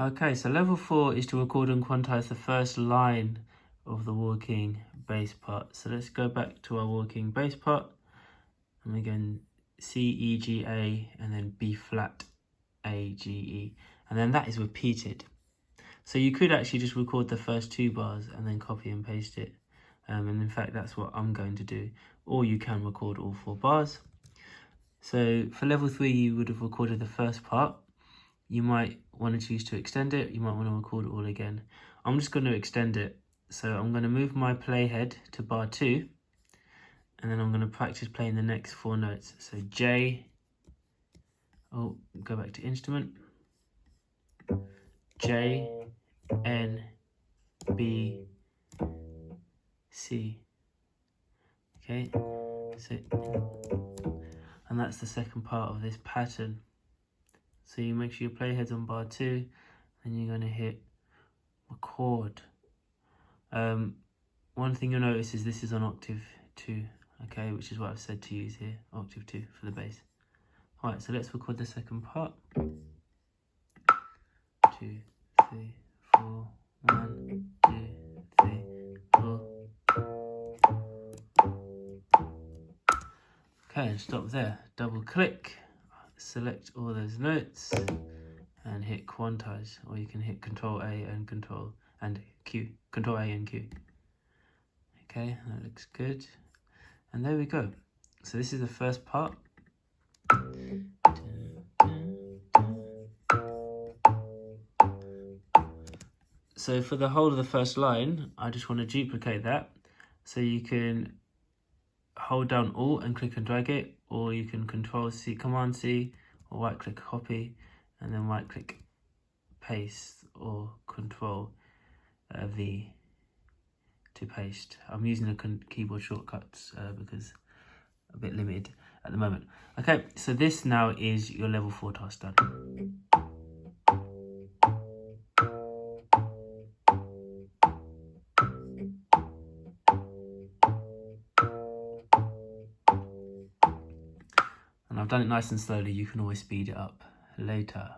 Okay, so level 4 is to record and quantize the first line of the walking bass part. So let's go back to our walking bass part. And we're going C, E, G, A, and then B flat, A, G, E. And then that is repeated. So you could actually just record the first 2 bars and then copy and paste it. And in fact, that's what I'm going to do. Or you can record all 4 bars. So for level 3, you would have recorded the first part. You might want to choose to extend it. You might want to record it all again. I'm just going to extend it. So I'm going to move my playhead to bar 2. And then I'm going to practice playing the next 4 notes. So J. Oh, go back to instrument. J, N, B, C. Okay. So, and that's the second part of this pattern. So you make sure your playhead's on bar 2, and you're going to hit record. One thing you'll notice is this is on octave 2, okay, which is what I've said to use here, octave 2 for the bass. Alright, so let's record the second part. 2, 3, 4, 1, 2, 3, 4. Okay, and stop there. Double click, select all those notes, and hit quantize, or you can hit Control A and Control Q. Control A and Q. Okay, that looks good. And there we go. So this is the first part. So for the whole of the first line, I just want to duplicate that. So you can hold down Alt and click and drag it, or you can Control C, Command C, or right click copy, and then right click paste, or Control V to paste. I'm using the keyboard shortcuts because I'm a bit limited at the moment. Okay, so this now is your level 4 task done. And I've done it nice and slowly. You can always speed it up later.